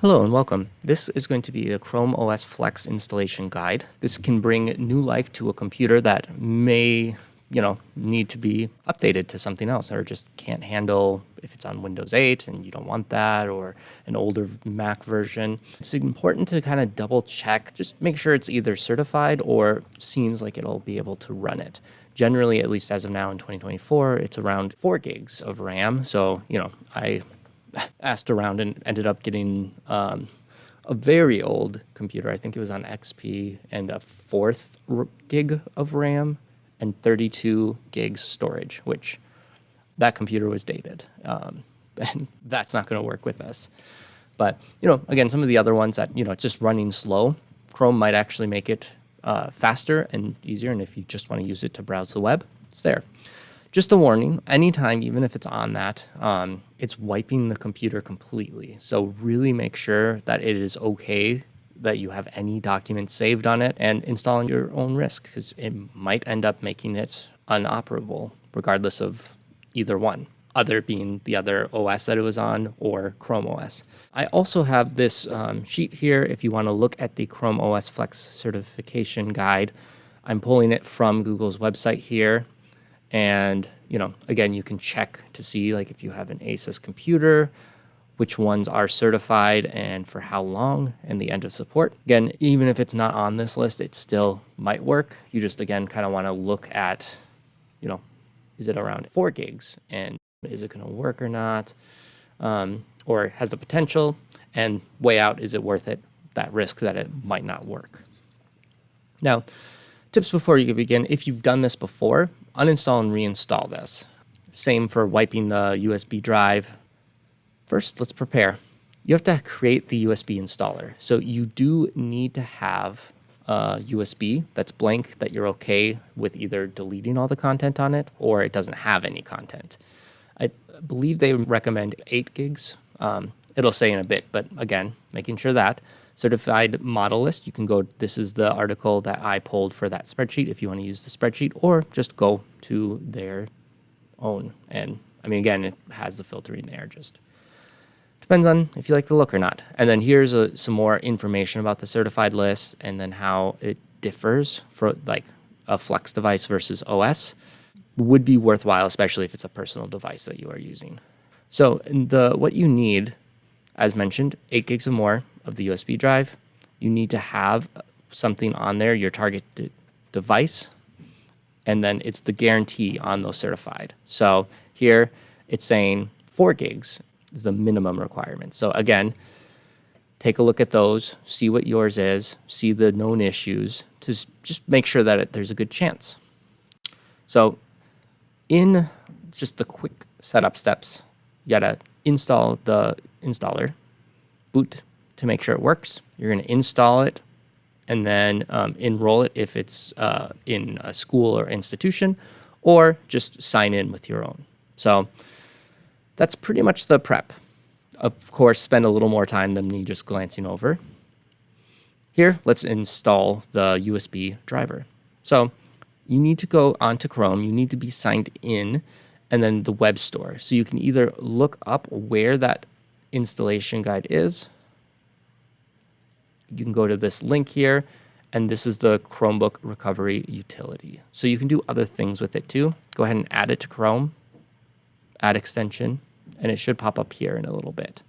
Hello and welcome. This is going to be a ChromeOS Flex installation guide. This can bring new life to a computer that may, need to be updated to something else or just can't handle if it's on Windows 8 and you don't want that, or an older Mac version. It's important to kind of double check, just make sure it's either certified or seems like it'll be able to run it. Generally, at least as of now in 2024, it's around 4 gigs of RAM. So, I asked around and ended up getting a very old computer. I think it was on XP, and a 4th gig of RAM and 32 gigs storage, which that computer was dated. And that's not going to work with this. But, again, some of the other ones that, it's just running slow, Chrome might actually make it faster and easier. And if you just want to use it to browse the web, it's there. Just a warning, anytime, even if it's on that, it's wiping the computer completely. So really make sure that it is okay that you have any documents saved on it and install on your own risk, because it might end up making it unoperable regardless of either one, other being the other OS that it was on or ChromeOS. I also have this sheet here if you want to look at the ChromeOS Flex certification guide. I'm pulling it from Google's website here. And, again, you can check to see, like, if you have an Asus computer, which ones are certified and for how long, and the end of support. Again, even if it's not on this list, it still might work. You just, again, kind of want to look at, is it around 4 gigs? And is it going to work or not? Or has the potential? And weigh out, is it worth it, that risk that it might not work? Now, tips before you begin: if you've done this before, uninstall and reinstall this. Same for wiping the USB drive. First, let's prepare. You have to create the USB installer. So you do need to have a USB that's blank, that you're okay with either deleting all the content on it or it doesn't have any content. I believe they recommend 8 gigs. It'll say in a bit, but again, making sure that. Certified model list, you can go, this is the article that I pulled for that spreadsheet if you want to use the spreadsheet, or just go to their own. And again, it has the filtering there, just depends on if you like the look or not. And then here's some more information about the certified list and then how it differs for like a Flex device versus OS. Would be worthwhile, especially if it's a personal device that you are using. So what you need, as mentioned, 8 gigs or more of the USB drive. You need to have something on there, your target device, and then it's the guarantee on those certified. So here it's saying 4 gigs is the minimum requirement. So again, take a look at those, see what yours is, see the known issues, to just make sure that there's a good chance. So in just the quick setup steps, you gotta install the installer, boot to make sure it works. You're going to install it and then enroll it if it's in a school or institution, or just sign in with your own. So that's pretty much the prep. Of course, spend a little more time than me just glancing over. Here, let's install the USB driver. So you need to go onto Chrome. You need to be signed in, and then the web store. So you can either look up where that installation guide is. You can go to this link here, and this is the Chromebook recovery utility. So you can do other things with it too. Go ahead and add it to Chrome, add extension, and it should pop up here in a little bit.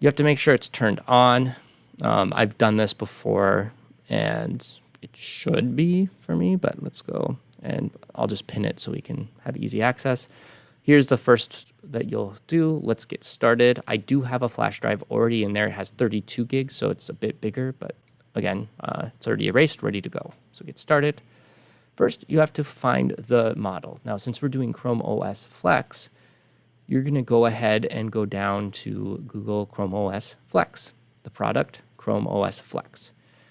You have to make sure it's turned on. I've done this before, and it should be for me, but let's go, and I'll just pin it so we can have easy access. Here's the first that you'll do. Let's get started. I do have a flash drive already in there. It has 32 gigs, so it's a bit bigger, but again, it's already erased, ready to go. So get started. First, you have to find the model. Now, since we're doing ChromeOS Flex, you're going to go ahead and go down to Google ChromeOS Flex, the product, ChromeOS Flex.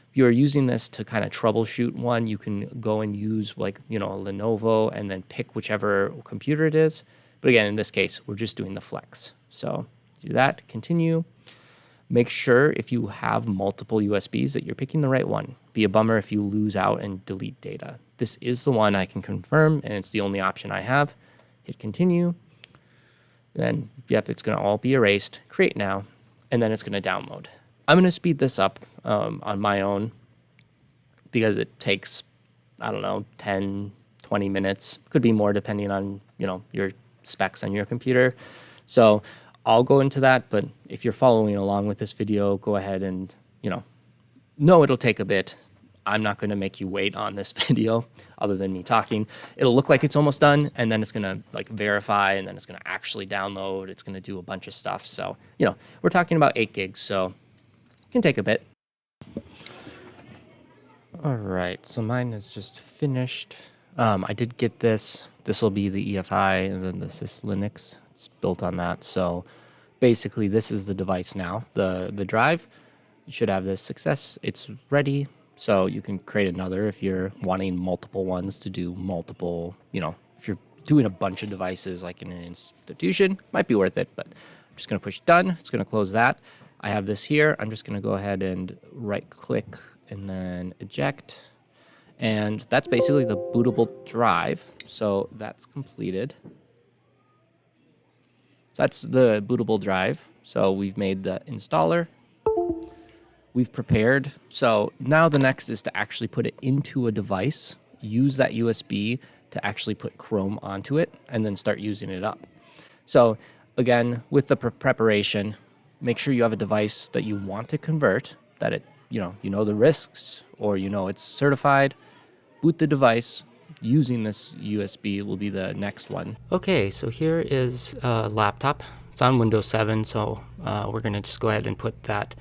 If you are using this to kind of troubleshoot one, you can go and use like, a Lenovo and then pick whichever computer it is. But again, in this case, we're just doing the Flex. So do that, continue. Make sure if you have multiple USBs that you're picking the right one. Be a bummer if you lose out and delete data. This is the one I can confirm, and it's the only option I have. Hit continue. Then, yep, it's going to all be erased. Create now. and then it's going to download. I'm going to speed this up on my own because it takes, I don't know, 10, 20 minutes. Could be more depending on, your specs on your computer. So I'll go into that, but if you're following along with this video, go ahead and, know it'll take a bit. I'm not going to make you wait on this video other than me talking. It'll look like it's almost done, and then it's going to verify, and then it's going to actually download. It's going to do a bunch of stuff. So, we're talking about 8 gigs, so it can take a bit. All right, so mine is just finished. I did get this. This will be the EFI, and then this is Linux. It's built on that. So basically, this is the device now, the drive. You should have this success. It's ready. So you can create another if you're wanting multiple ones to do multiple, if you're doing a bunch of devices like in an institution, might be worth it. But I'm just going to push done. It's going to close that. I have this here. I'm just going to go ahead and right click and then eject. And that's basically the bootable drive. So that's completed. So that's the bootable drive. So we've made the installer. We've prepared. So now the next is to actually put it into a device, use that USB to actually put Chrome onto it, and then start using it up. So again, with the preparation, make sure you have a device that you want to convert, that it, you know the risks, or it's certified. Boot the device. Using this USB will be the next one. Okay, so here is a laptop. It's on Windows 7, so we're going to just go ahead and put that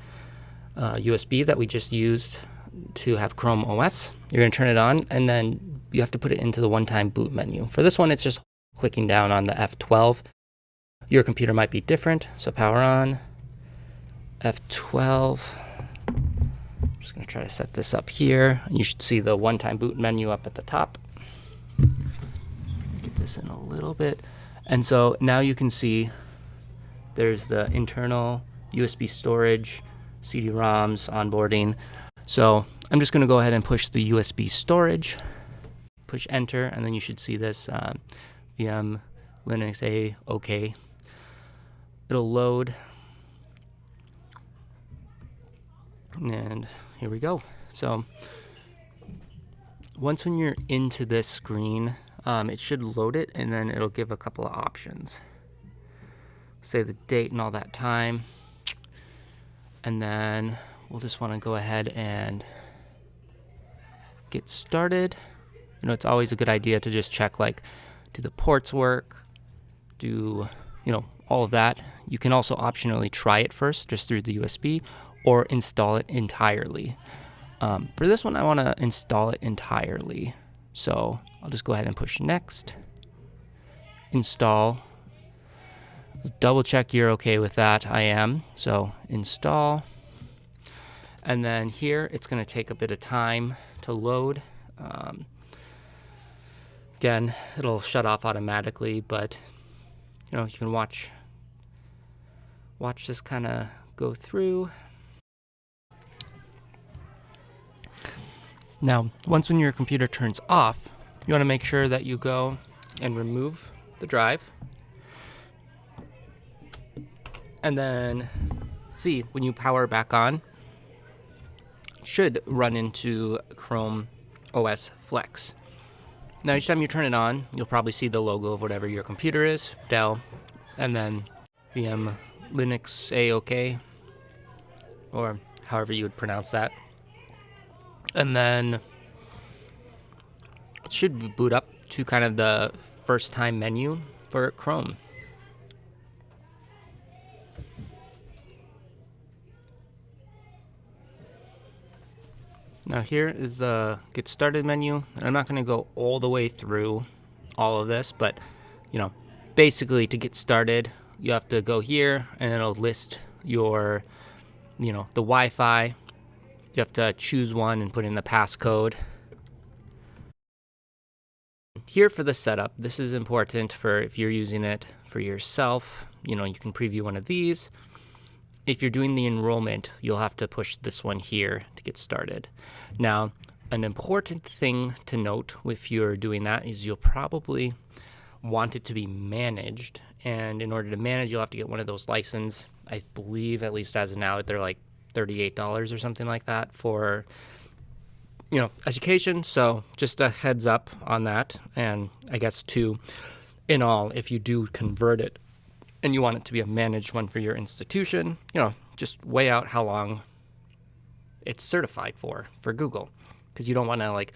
USB that we just used to have ChromeOS. You're going to turn it on, and then you have to put it into the one-time boot menu. For this one, it's just clicking down on the F12. Your computer might be different, so power on, F12. I'm just going to try to set this up here. You should see the one-time boot menu up at the top. Get this in a little bit. And so now you can see there's the internal USB storage, CD-ROMs, onboarding. So I'm just going to go ahead and push the USB storage, push enter, and then you should see this VM Linux A OK. It'll load. And here we go. So once when you're into this screen, it should load it, and then it'll give a couple of options. Say the date and all that time. And then we'll just want to go ahead and get started. It's always a good idea to just check, do the ports work? Do, all of that. You can also optionally try it first, just through the USB, or install it entirely. For this one, I want to install it entirely. So I'll just go ahead and push next. Install. Double check you're okay with that. I am. So install. And then here, it's going to take a bit of time to load. Again, it'll shut off automatically, but you can watch this kind of go through. Now, once when your computer turns off, you want to make sure that you go and remove the drive. And then see, when you power back on, it should run into ChromeOS Flex. Now, each time you turn it on, you'll probably see the logo of whatever your computer is, Dell, and then VM Linux A OK, or however you would pronounce that. And then it should boot up to kind of the first time menu for Chrome. Now here is the get started menu, and I'm not going to go all the way through all of this, but basically to get started, you have to go here and it'll list your, the Wi-Fi. You have to choose one and put in the passcode. Here for the setup, this is important for if you're using it for yourself. You can preview one of these. If you're doing the enrollment, you'll have to push this one here to get started. Now, an important thing to note if you're doing that is you'll probably want it to be managed. And in order to manage, you'll have to get one of those license I believe, at least as of now, they're like $38 or something like that for, education. So just a heads up on that. And I guess too, in all, if you do convert it and you want it to be a managed one for your institution, just weigh out how long it's certified for Google, because you don't want to like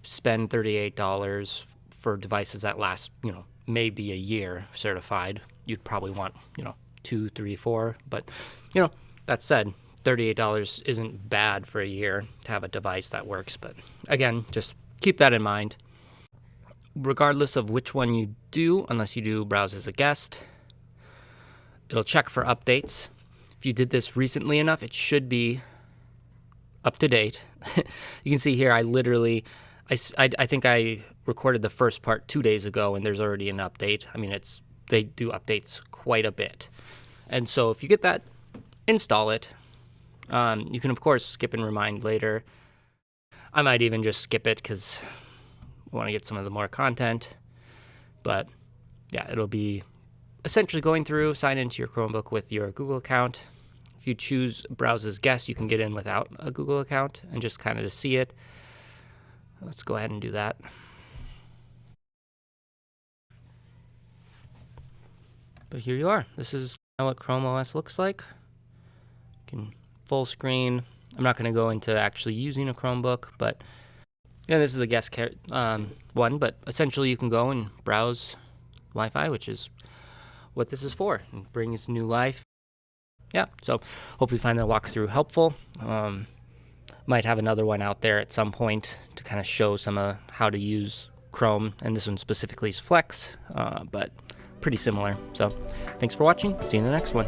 spend $38 for devices that last, maybe a year certified. You'd probably want, 2, 3, 4. But, that said, $38 isn't bad for a year to have a device that works. But again, just keep that in mind. Regardless of which one you do, unless you do browse as a guest, it'll check for updates. If you did this recently enough, it should be up to date. You can see here, I think I recorded the first part 2 days ago, and there's already an update. I mean, they do updates quite a bit. And so if you get that, install it. You can, of course, skip and remind later. I might even just skip it because I want to get some of the more content. But yeah, it'll be essentially going through, sign into your Chromebook with your Google account. If you choose Browse as Guest, you can get in without a Google account and just kind of to see it. Let's go ahead and do that. But here you are. This is what ChromeOS looks like. You can full screen. I'm not going to go into actually using a Chromebook, but this is a guest one. But essentially, you can go and browse Wi-Fi, which is what this is for, and brings new life. Yeah, so hope you find that walkthrough helpful. Might have another one out there at some point to kind of show some of how to use Chrome, and this one specifically is Flex, but pretty similar. So thanks for watching. See you in the next one.